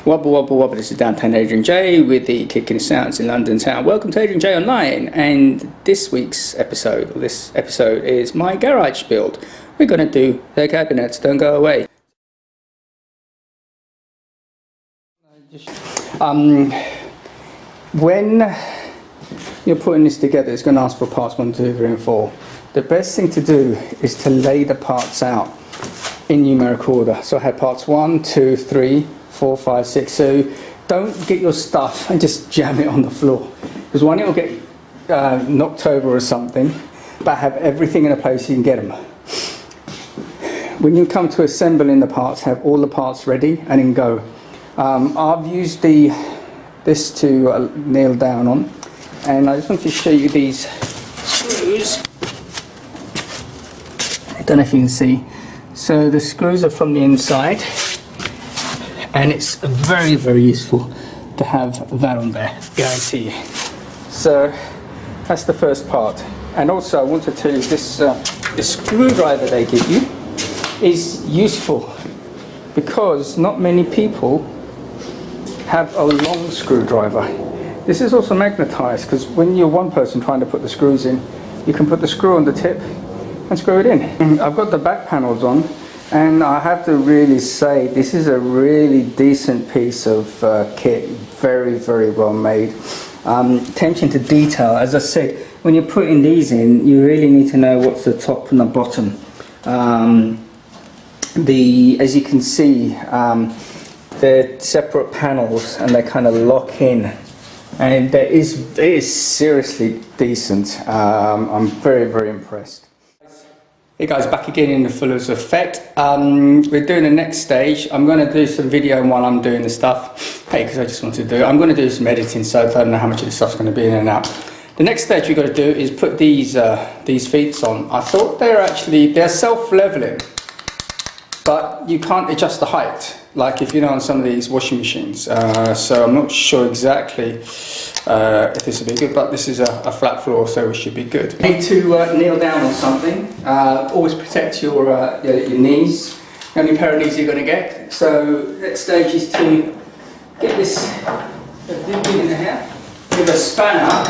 Wobble wobble wobble, this is downtown Adrian Jaye with the kicking sounds in London town. Welcome to Adrianjayeonline, and this episode is my garage build. We're going to do the cabinets, don't go away. When you're putting this together, it's going to ask for parts 1, 2, 3 and 4. The best thing to do is to lay the parts out in numeric order. So I had parts 1, 2, 3, 4, 5, 6. So don't get your stuff and just jam it on the floor, because one, it'll get knocked over or something, but have everything in a place you can get them. When you come to assembling the parts, have all the parts ready and then go. I've used this to nail down on, and I just want to show you these screws. I don't know if you can see. So the screws are from the inside, and it's very, very useful to have that on there, guarantee you. So that's the first part. And also I want to tell you this, the screwdriver they give you is useful, because not many people have a long screwdriver. This is also magnetized, because when you're one person trying to put the screws in, you can put the screw on the tip and screw it in. I've got the back panels on, and I have to really say this is a really decent piece of kit. Very, very well made. Attention to detail. As I said, when you're putting these in, you really need to know what's the top and the bottom. As you can see, they're separate panels and they kind of lock in, and it is seriously decent. I'm very, very impressed. Hey guys, back again in the fullest effect. We're doing the next stage. I'm going to do some video while I'm doing the stuff. Hey, because I just want to do it. I'm going to do some editing, so I don't know how much of the stuff's going to be in and out. The next stage we've got to do is put these feet on. I thought they're self-leveling, but you can't adjust the height, like if you know on some of these washing machines. So I'm not sure exactly if this will be good, but this is a flat floor, so it should be good. You need to kneel down on something. Always protect your knees. How many pair of knees you're going to get. So next stage is to get this in here with a spanner,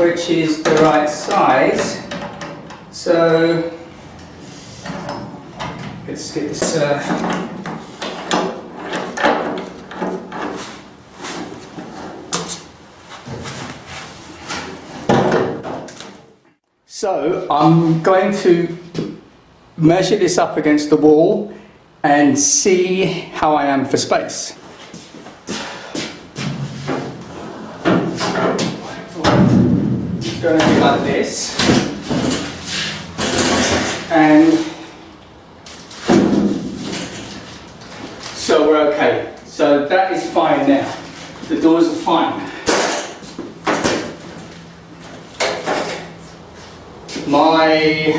which is the right size. So let's get this. So I'm going to measure this up against the wall and see how I am for space. It's going to be like this, and so we're okay. So that is fine now. The doors are fine. My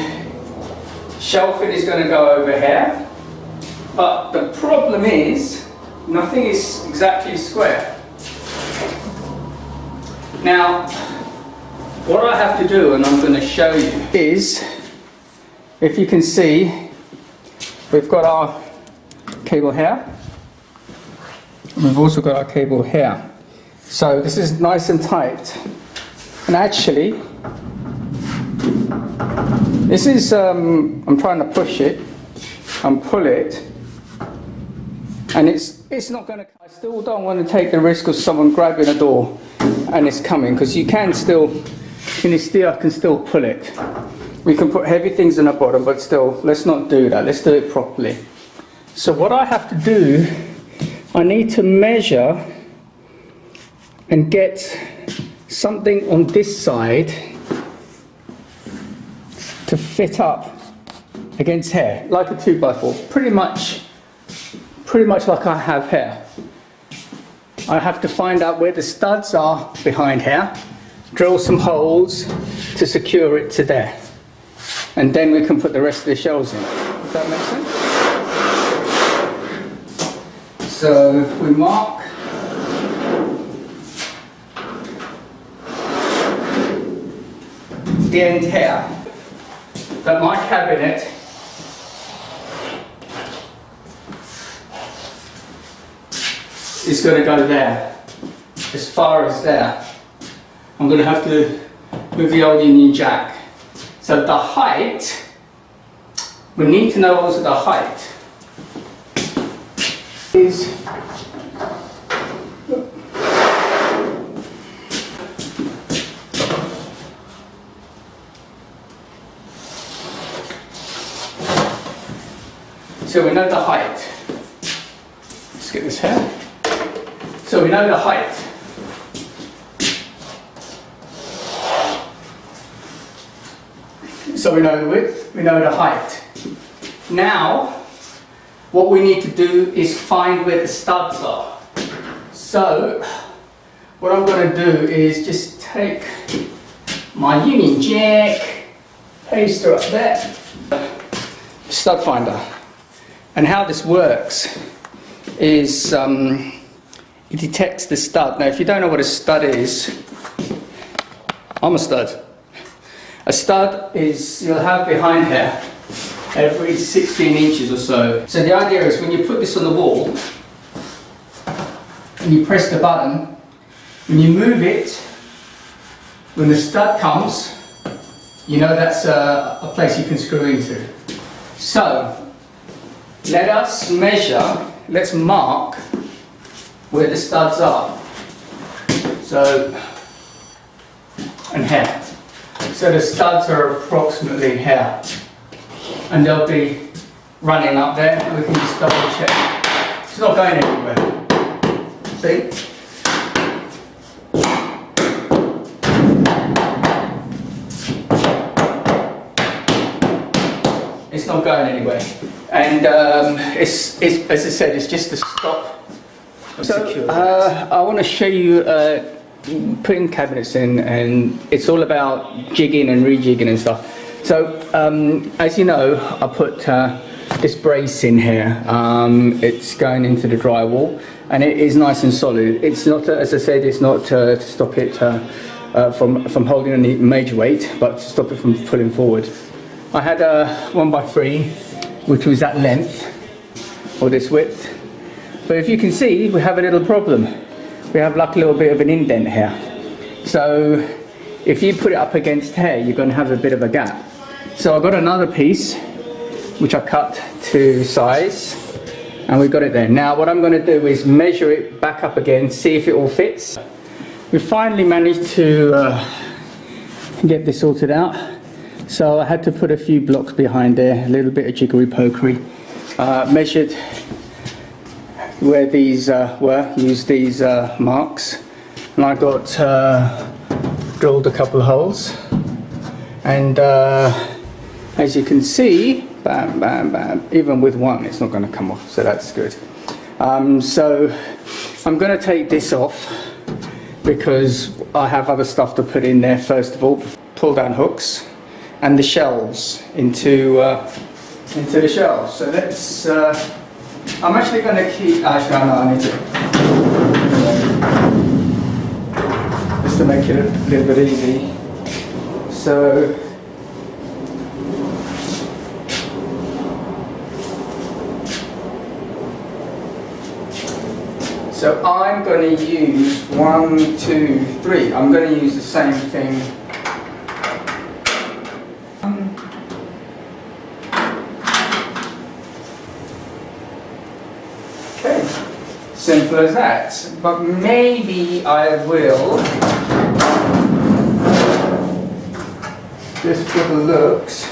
shelving is going to go over here, but the problem is nothing is exactly square. Now what I have to do, and I'm going to show you, is, if you can see, we've got our cable here, we've also got our cable here. So this is nice and tight, and actually this is, I'm trying to push it and pull it, and it's not going to, I still don't want to take the risk of someone grabbing a door and it's coming, because you can still, I can still pull it. We can put heavy things in the bottom, but still, let's not do that, let's do it properly. So what I have to do, I need to measure and get something on this side to fit up against here, like a 2x4, pretty much like I have here. I have to find out where the studs are behind here, drill some holes to secure it to there, and then we can put the rest of the shelves in. Does that make sense? So we mark the end here, that my cabinet is going to go there, as far as there. I'm going to have to move the old Union Jack. So the height, we need to know also the height is so we know the height. Let's get this here. So we know the height. So we know the width, we know the height. Now, what we need to do is find where the studs are. So, what I'm going to do is just take my Union Jack, paste her up there, stud finder. And how this works is it detects the stud. Now, if you don't know what a stud is, I'm a stud. A stud is, you'll have behind here every 16 inches or so. So the idea is when you put this on the wall and you press the button, when you move it, when the stud comes, you know that's a place you can screw into. So let us measure, let's mark where the studs are. So, and here. So the studs are approximately here. And they'll be running up there. We can just double check. It's not going anywhere. See? It's not going anywhere. And it's as I said, it's just to stop. So I want to show you putting cabinets in, and it's all about jigging and rejigging and stuff. So as you know, I put this brace in here. It's going into the drywall, and it is nice and solid. It's not, as I said, it's not to stop it from holding any major weight, but to stop it from pulling forward. I had a 1x3, which was that length, or this width. But if you can see, we have a little problem. We have like a little bit of an indent here. So if you put it up against here, you're going to have a bit of a gap. So I got another piece, which I cut to size, and we got it there. Now what I'm going to do is measure it back up again, see if it all fits. We finally managed to get this sorted out. So I had to put a few blocks behind there, a little bit of jiggery pokery. Measured where these were, used these marks, and I got drilled a couple of holes, and as you can see, bam, bam, bam, even with one it's not going to come off, so that's good. So I'm going to take this off because I have other stuff to put in there. First of all, pull down hooks and the shelves into the shelves. So let's I'm actually going to keep, actually no, I need to, just to make it a little bit easy. So I'm going to use 1, 2, 3. I'm going to use the same thing. Simple as that, but maybe I will, just for the looks,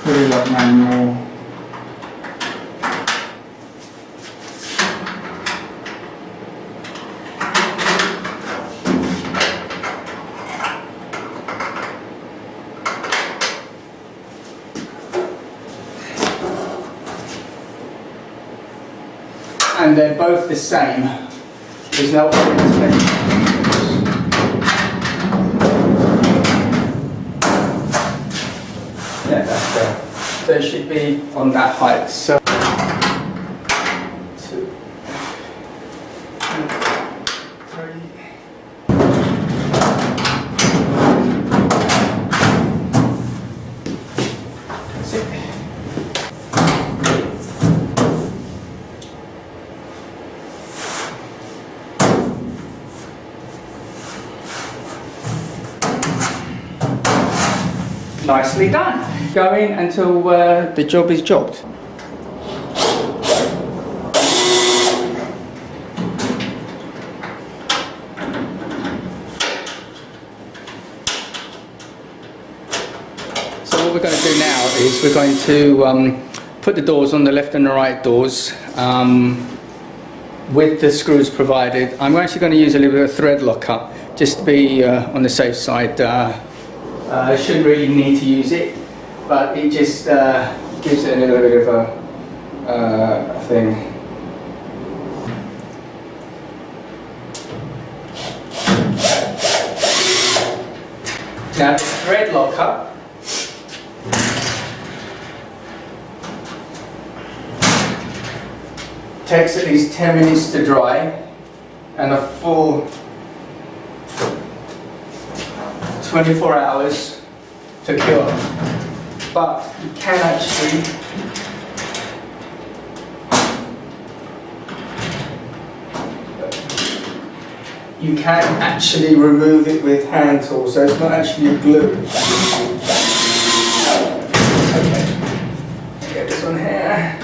put it up manual. And they're both the same. There's no orientation. Yeah, that's there. So it should be on that height. So, 2. nicely done. Go in until the job is jobbed. So what we're going to do now is we're going to put the doors on, the left and the right doors, with the screws provided. I'm actually going to use a little bit of thread locker just to be on the safe side. I shouldn't really need to use it, but it just gives it a little bit of a thing. Now the thread locker takes at least 10 minutes to dry and a full 24 hours to cure. But you can actually remove it with hand tools, so it's not actually a glue. Okay, get this one here.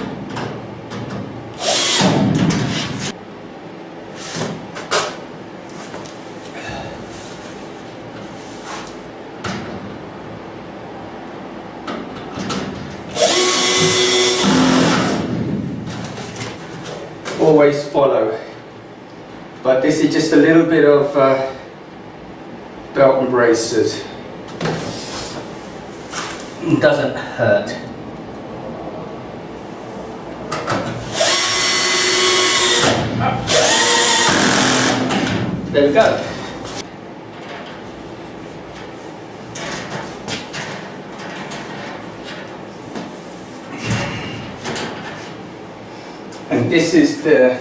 Always follow, but this is just a little bit of belt and braces. It doesn't hurt. There we go. And this is the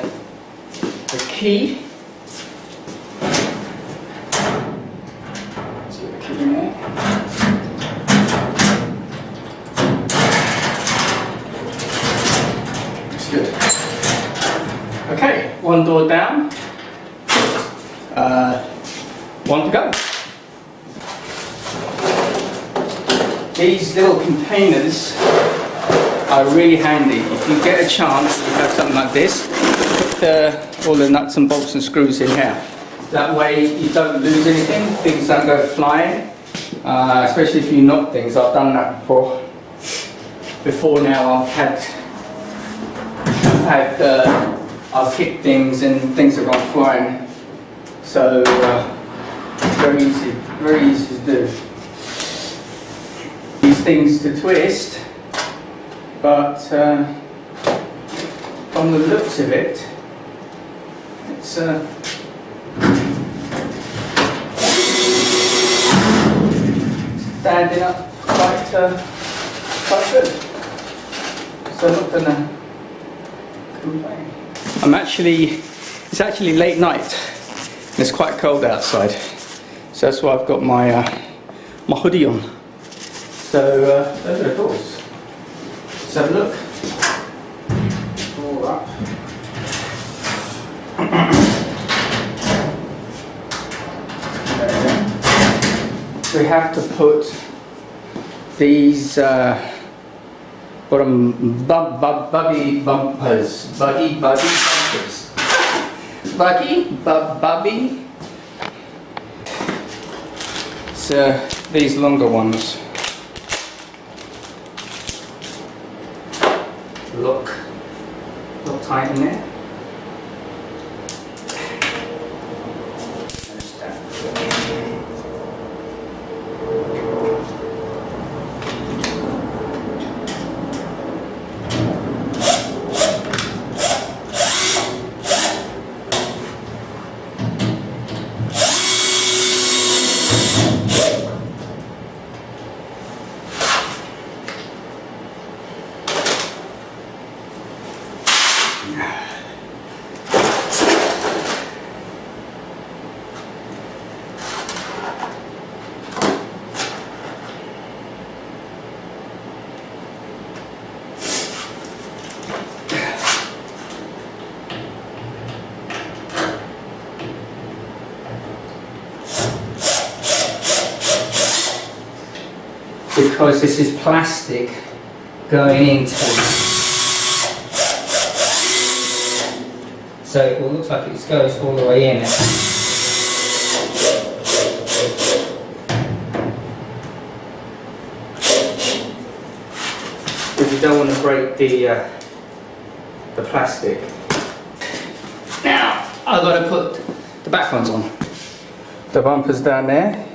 key. Let's get the key in there. That's good. Okay, one door down. One to go. These little containers are really handy. If you get a chance, you have something like this, put all the nuts and bolts and screws in here. That way you don't lose anything, things don't go flying, especially if you knock things. I've done that before. Before now I've kicked things and things have gone flying. So very easy to do. These things to twist. But from the looks of it, it's standing up quite good. So I'm not gonna complain. It's actually late night. It's quite cold outside, so that's why I've got my my hoodie on. So those are the doors. Let's have a look. All up. We have to put these buggy bumpers. So these longer ones. Look tight in there. because this is plastic going into it. So it looks like it goes all the way in. Because you don't want to break the plastic. Now I've got to put the back ones on. The bumper's down there.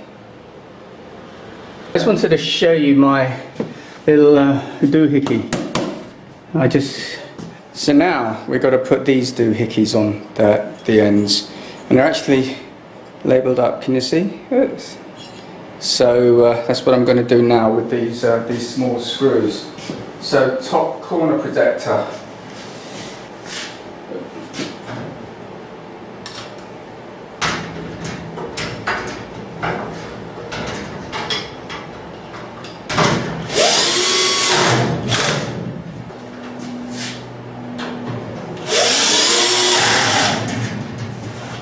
I just wanted to show you my little doohickey. So now we've got to put these doohickeys on the ends, and they're actually labelled up. Can you see? Yes. So that's what I'm going to do now with these small screws. So top corner protector.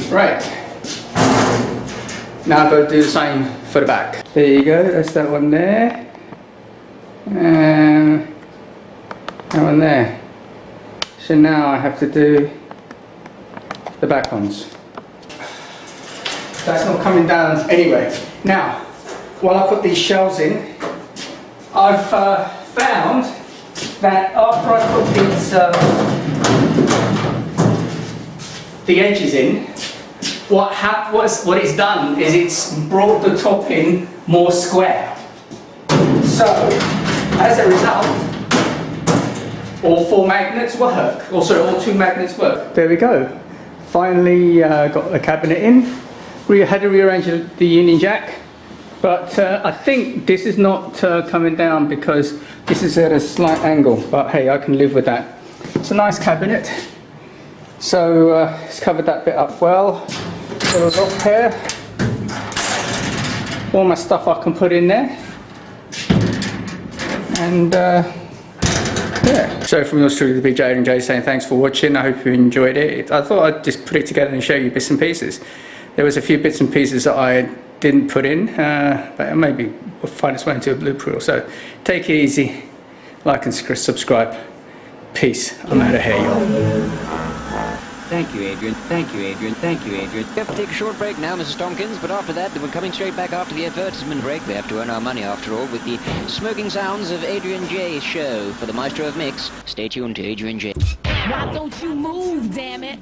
Right, now I've got to do the same for the back. There you go, that's that one there. And that one there. So now I have to do the back ones. That's not coming down anyway. Now, while I put these shells in, I've found that after I put the edges in, what it's done is it's brought the top in more square. So, as a result, all 4 magnets work. Also, all 2 magnets work. There we go. Finally got the cabinet in. We had to rearrange the Union Jack, but I think this is not coming down because this is at a slight angle. But hey, I can live with that. It's a nice cabinet. So it's covered that bit up well. Got a lock here. All my stuff I can put in there. And yeah. So from yours truly, the big Jaye and Jaye, saying thanks for watching. I hope you enjoyed it. I thought I'd just put it together and show you bits and pieces. There was a few bits and pieces that I didn't put in, but maybe we'll find its way into a blueprint. So take it easy, like and subscribe. Peace. I'm out of here, y'all. Thank you, Adrian. Thank you, Adrian. Thank you, Adrian. We have to take a short break now, Mrs. Tompkins, but after that, we're coming straight back after the advertisement break. We have to earn our money, after all, with the smoking sounds of Adrian Jaye's show. For the maestro of mix, stay tuned to Adrian Jaye. Why don't you move, damn it?